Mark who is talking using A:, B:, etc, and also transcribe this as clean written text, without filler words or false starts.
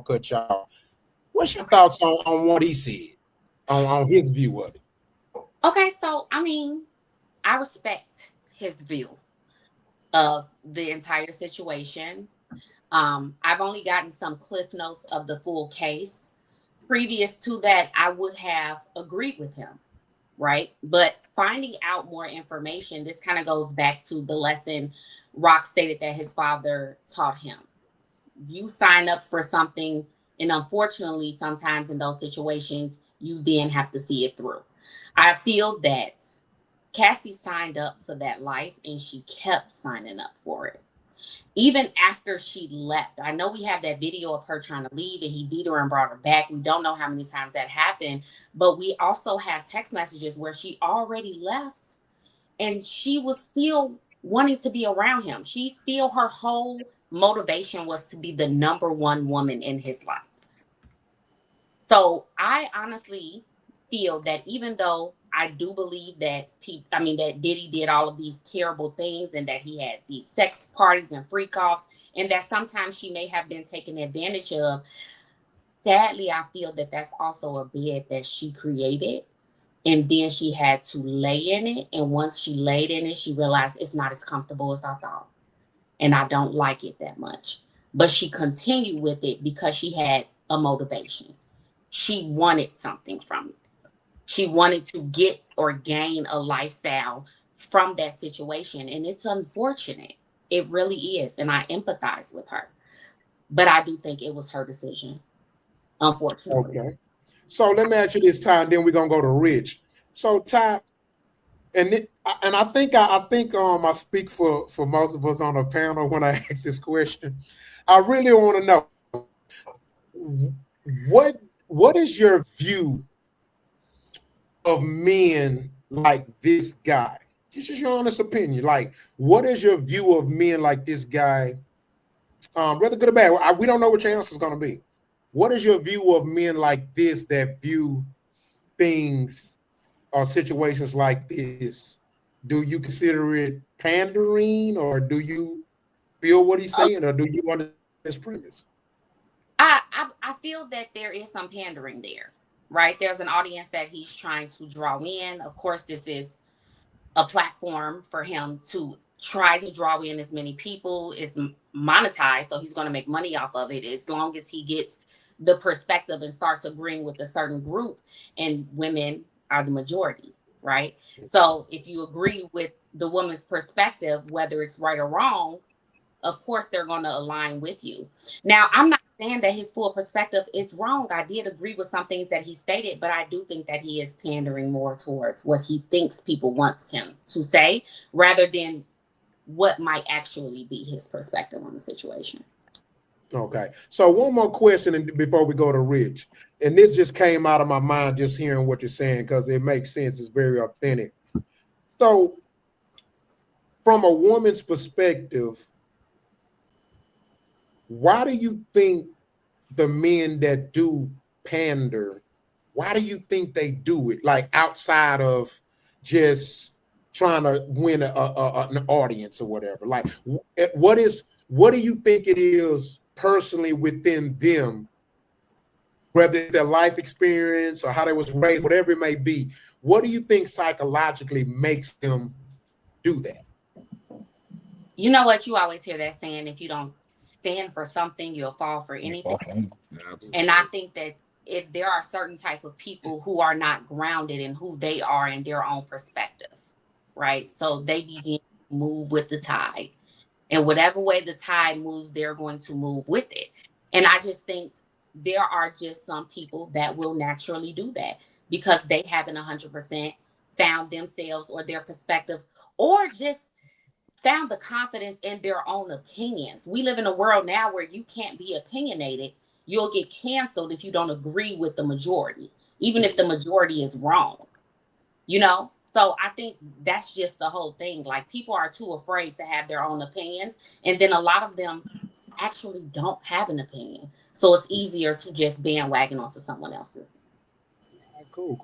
A: cut y'all. What's your thoughts on what he said, on his view of it?
B: Okay, so I mean, I respect his view of the entire situation. I've only gotten some cliff notes of the full case. Previous to that, I would have agreed with him, right? But finding out more information, this kind of goes back to the lesson Rock stated that his father taught him. You sign up for something, and unfortunately, sometimes in those situations, you then have to see it through. I feel that Cassie signed up for that life and she kept signing up for it even after she left. I know we have that video of her trying to leave and he beat her and brought her back. We don't know how many times that happened, but we also have text messages where she already left and she was still wanting to be around him. Her whole motivation was to be the number one woman in his life. So I honestly feel that even though I do believe that that Diddy did all of these terrible things and that he had these sex parties and freak offs and that sometimes she may have been taken advantage of, sadly, I feel that that's also a bed that she created and then she had to lay in it. And once she laid in it, she realized it's not as comfortable as I thought. And I don't like it that much. But she continued with it because she had a motivation. She wanted something from it. She wanted to get or gain a lifestyle from that situation. And it's unfortunate. It really is. And I empathize with her. But I do think it was her decision, unfortunately.
A: Okay. So let me ask you this, Ty, and then we're gonna go to Rich. So Ty, and I speak for most of us on the panel when I ask this question. I really want to know what is your view of men like this guy? This is your honest opinion. Like, what is your view of men like this guy? Whether good or bad, we don't know what your answer is going to be. What is your view of men like this that view things or situations like this? Do you consider it pandering, or do you feel what he's saying, or do you understand his premise?
B: I feel that there is some pandering there, right? There's an audience that he's trying to draw in. Of course, this is a platform for him to try to draw in as many people. Is monetized, so he's going to make money off of it as long as he gets the perspective and starts agreeing with a certain group, and women are the majority, right? So if you agree with the woman's perspective, whether it's right or wrong, of course they're going to align with you. Now, I'm not saying that his full perspective is wrong. I did agree with some things that he stated, but I do think that he is pandering more towards what he thinks people wants him to say rather than what might actually be his perspective on the situation.
A: Okay. So one more question before we go to Rich. And this just came out of my mind just hearing what you're saying because it makes sense. It's very authentic. So from a woman's perspective, why do you think the men that do pander, why do you think they do it? Like outside of just trying to win an audience or whatever. Like what do you think it is personally within them, whether it's their life experience or how they was raised, whatever it may be? What do you think psychologically makes them do that?
B: You know what? You always hear that saying, if you don't stand for something, you'll fall for anything. And I think that there are certain type of people who are not grounded in who they are in their own perspective, right? So they begin to move with the tide. And whatever way the tide moves, they're going to move with it. And I just think there are just some people that will naturally do that because they haven't 100% found themselves or their perspectives or just found the confidence in their own opinions. We live in a world now where you can't be opinionated. You'll get canceled if you don't agree with the majority, even if the majority is wrong, So I think that's just the whole thing. Like, people are too afraid to have their own opinions. And then a lot of them actually don't have an opinion. So it's easier to just bandwagon onto someone else's.
A: Cool.